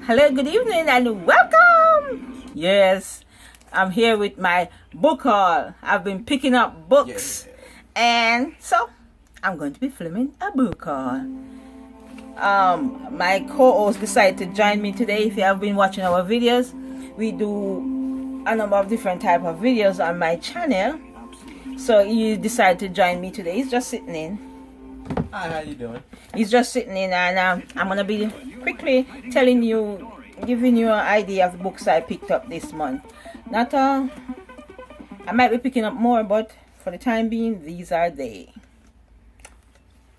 Hello, good evening, and welcome. Yes, I'm here with my book haul. I've been picking up books, and so I'm going to be filming a book haul. My co-host decided to join me today. If you have been watching our videos, we do a number of different type of videos on my channel. So he decided to join me today. He's just sitting in. Hi, how you doing? He's just sitting in, and I'm gonna be quickly telling you, giving you an idea of the books I picked up this month. Not I might be picking up more, but for the time being, these are they.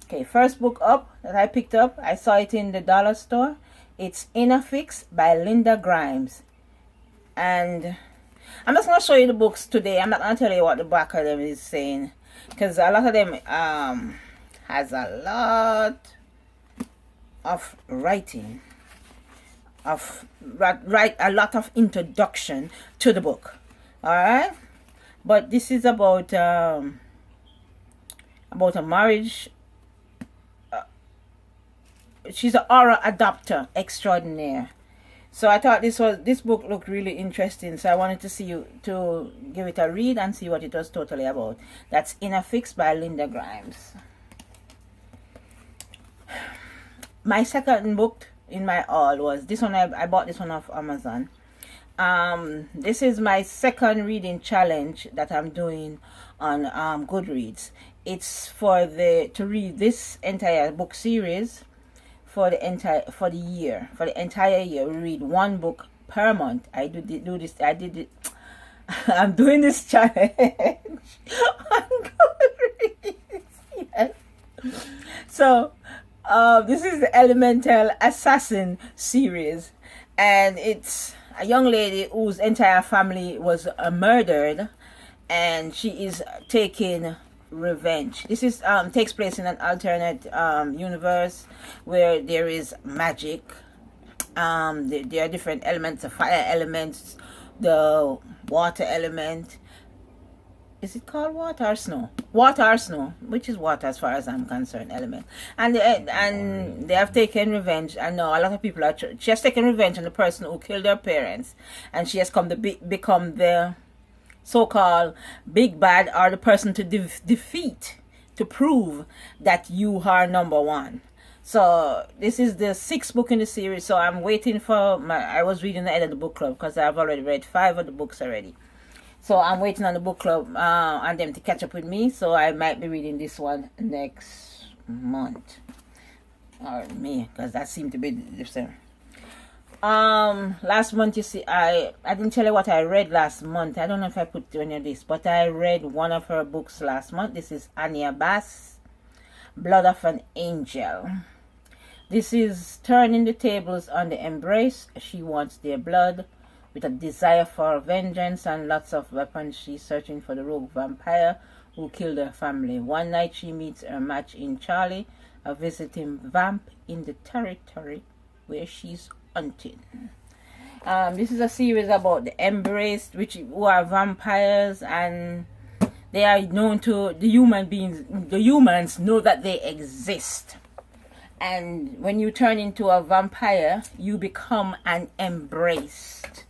Okay, first book up that I picked up, I saw it in the dollar store. It's Inner Fix by Linda Grimes, and I'm just gonna show you the books today. I'm not gonna tell you what the back of them is saying, because a lot of them has a lot of writing, a lot of introduction to the book. All right, but this is about a marriage. She's an aura adopter extraordinaire. So I thought this book looked really interesting. So I wanted to give it a read and see what it was totally about. That's Inner Fix by Linda Grimes. My second book in my haul was this one. I bought this one off Amazon. This is my second reading challenge that I'm doing on Goodreads. It's to read this entire book series for the entire year. We read one book per month. I did it. I'm doing this challenge on Goodreads. Yes. So this is the Elemental Assassin series, and it's a young lady whose entire family was murdered, and she is taking revenge. This is takes place in an alternate universe where there is magic. There are different elements, the fire elements, the water element. Is it called water or snow? Water or snow, which is water as far as I'm concerned, element. And they have taken revenge. I know a lot of people are. She has taken revenge on the person who killed her parents, and she has come to become the so-called big bad, or the person to defeat, to prove that you are number one. So this is the 6th book in the series. So I'm waiting for I was reading the end of the book club because I've already read 5 of the books already. So I'm waiting on the book club and them to catch up with me. So I might be reading this one next month, or May, because that seemed to be the same. Last month, you see, I didn't tell you what I read last month. I don't know if I put any of this, but I read one of her books last month. This is Anya Bass, Blood of an Angel. This is turning the tables on the Embrace. She wants their blood. With a desire for vengeance and lots of weapons, she's searching for the rogue vampire who killed her family. One night she meets her match in Charlie, a visiting vamp in the territory where she's hunting. This is a series about the Embraced, who are vampires, and they are known to the human beings. The humans know that they exist. And when you turn into a vampire, you become an embraced.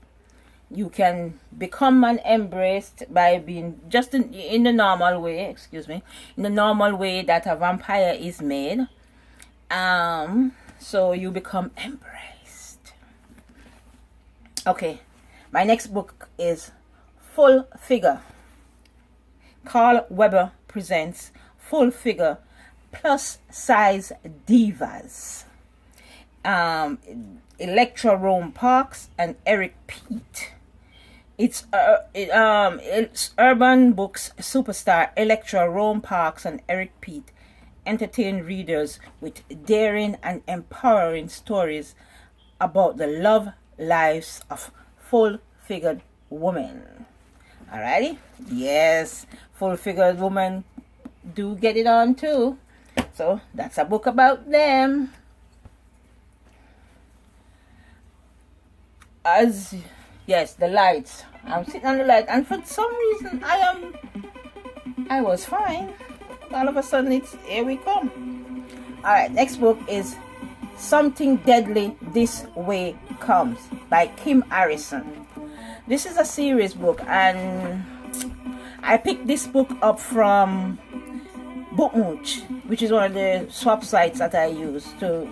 You can become an embraced by being just in the normal way, in the normal way that a vampire is made. So you become embraced. Okay, my next book is Full Figure. Carl Weber presents Full Figure Plus Size Divas. Electra Rome Parks and Eric Pete. It's Urban Books superstar Electra Rome Parks and Eric Pete entertain readers with daring and empowering stories about the love lives of full-figured women. Alrighty? Yes, full-figured women do get it on too. So that's a book about them. Yes, the lights. I'm sitting on the light, and for some reason I was fine. All of a sudden, here we come. All right, next book is Something Deadly This Way Comes by Kim Harrison. This is a series book, and I picked this book up from Bookmooch, which is one of the swap sites that I use to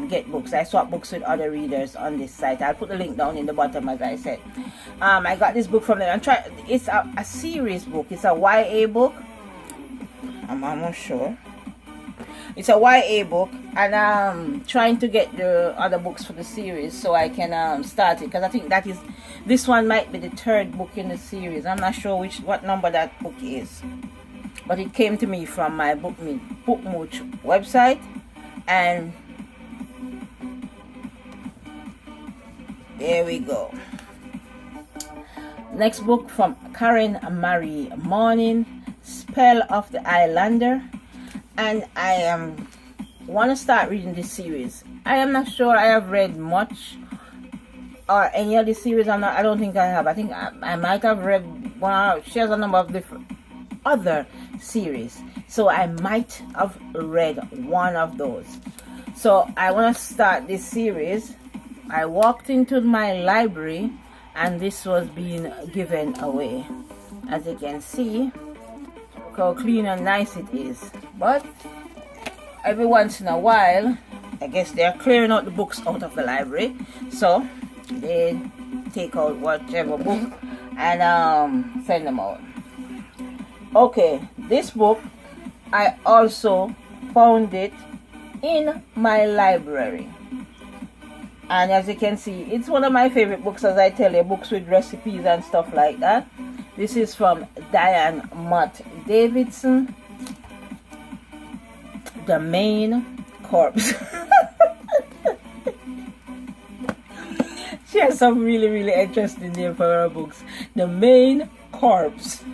get books. I swap books with other readers on this site. I'll put the link down in the bottom, as I said. I got this book from them. It's a series book. It's a YA book. I'm almost sure. It's a YA book, and I'm trying to get the other books for the series so I can start it, because I think this one might be the third book in the series. I'm not sure what number that book is, but it came to me from my Bookmooch website, and there we go. Next book from Karen Marie Morning, Spell of the Islander. And I want to start reading this series. I am not sure I have read much or any of the series. I don't think I have. I think I might have read one. She has a number of different other series, so I might have read one of those. So I want to start this series. I walked into my library, and this was being given away. As you can see, look how clean and nice it is. But every once in a while, I guess they're clearing out the books out of the library, so they take out whatever book and send them out. Okay, this book, I also found it in my library, and as you can see, it's one of my favorite books, as I tell you, books with recipes and stuff like that. This is from Diane Mott Davidson, The Main Corpse. She has some really interesting name for her books. The Main Corpse.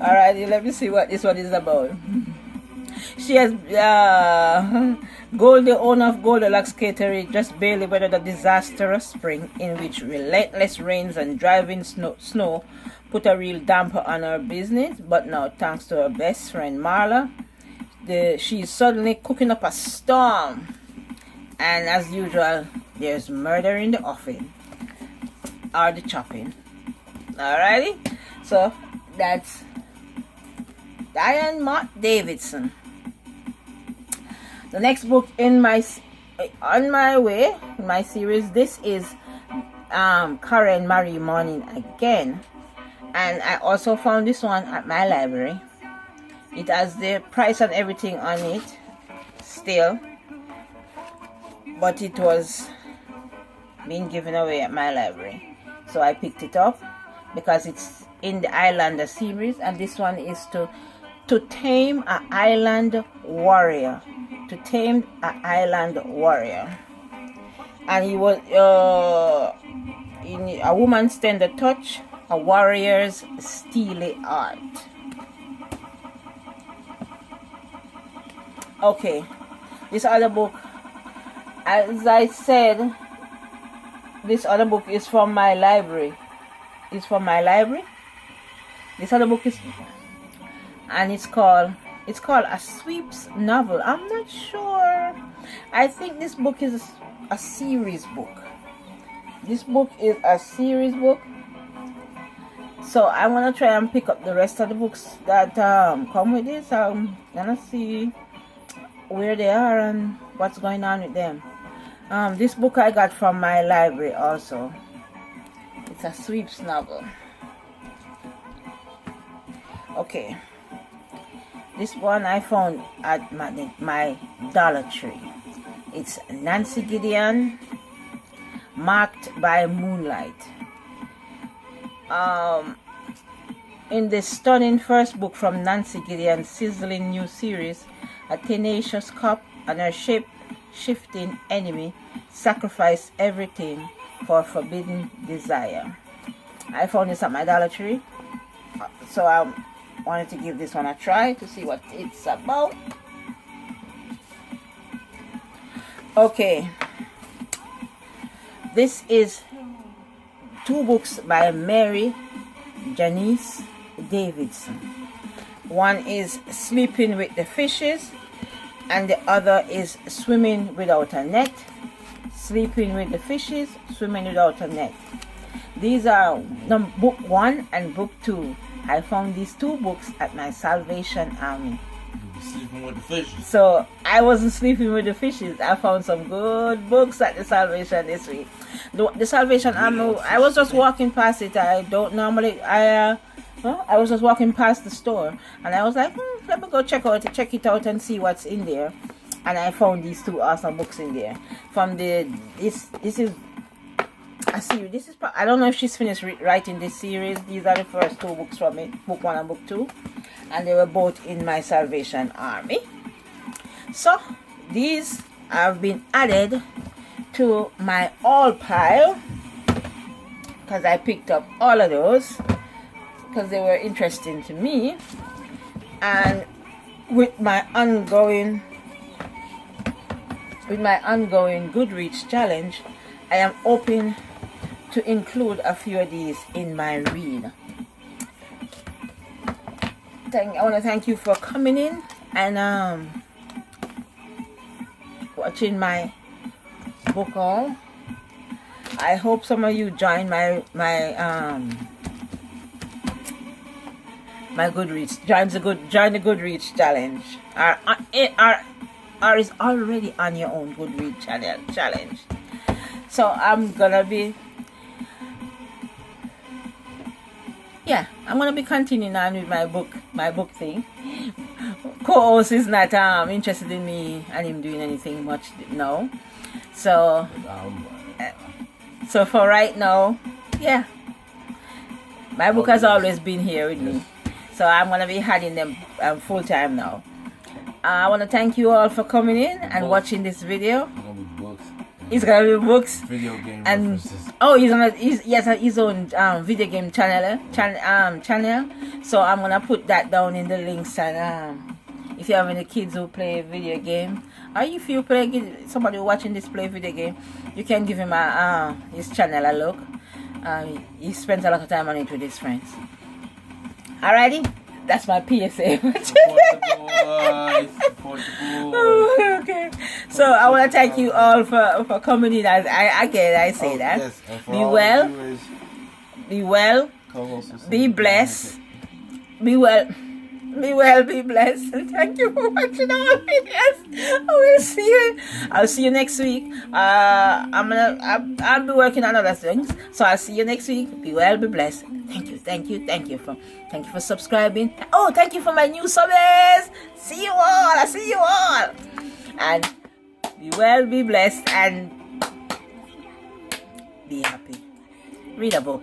Alright, let me see what this one is about. She has Gold, the owner of Goldilocks Catering, just barely weathered a disastrous spring in which relentless rains and driving snow put a real damper on her business. But now, thanks to her best friend Marla, she's suddenly cooking up a storm, and as usual, there's murder in the offing or the chopping. Alrighty, so that's Diane Mott Davidson. The next book in my series, this is Karen Marie Morning again, and I also found this one at my library. It has the price and everything on it still, but it was being given away at my library, so I picked it up because it's in the Islander series, and this one is to tame an island warrior. To tame an island warrior, and he was in a woman's tender touch, a warrior's steely art. Okay, this other book, as I said, this other book is from my library. This other book is, and it's called A Sweeps Novel. I'm not sure. I think this book is a series book. This book is a series book. So I'm gonna try and pick up the rest of the books that come with this. I'm gonna see where they are and what's going on with them. This book I got from my library also. It's a sweeps novel. Okay. This one I found at my Dollar Tree. It's Nancy Gideon, Marked by Moonlight. In the stunning first book from Nancy Gideon's sizzling new series, a tenacious cop and her shape-shifting enemy sacrifice everything for forbidden desire. I found this at my Dollar Tree, so I wanted to give this one a try to see what it's about. Okay, this is two books by Mary Janice Davidson. One is Sleeping with the Fishes, and the other is Swimming Without a Net, Sleeping with the Fishes, Swimming Without a Net. These are book 1 and book 2. I found these 2 books at my Salvation Army. You be sleeping with the fishes. So I wasn't sleeping with the fishes. I found some good books at the Salvation this week. The Salvation Army, I was just walking past it. I don't normally, I was just walking past the store, and I was like, let me go check it out and see what's in there. And I found these 2 awesome books in there. From this is a series. This is, I don't know if she's finished writing this series. These are the first 2 books from it, book 1 and book 2, and they were both in my Salvation Army. So these have been added to my all pile because I picked up all of those because they were interesting to me. And with my ongoing Goodreads challenge, I am hoping to include a few of these in my read. I want to thank you for coming in and watching my book haul. I hope some of you join my Goodreads. Join the Goodreads challenge. Or is already on your own Goodreads challenge. So I'm gonna be continuing on with my book thing. Co-host is not interested in me and him doing anything much now. So for right now, my book has always been here with me. So I'm gonna be having them full time now. I want to thank you all for coming in and watching this video. It's gonna be books, video game and references. he has his own video game channel. So I'm gonna put that down in the links. And if you have any kids who play video game, or if you somebody watching this play video game, you can give him his channel a look. He spends a lot of time on it with his friends. Alrighty, that's my PSA. Okay, so I want to thank you all for coming in. As I say that. Yes. Be well, be blessed, be well, be blessed, and thank you for watching all my videos. I'll see you next week. I'll be working on other things, so I'll see you next week. Be well, be blessed. Thank you for subscribing. Oh, thank you for my new subbers. See you all. I see you all. And be well, be blessed, and be happy. Read a book.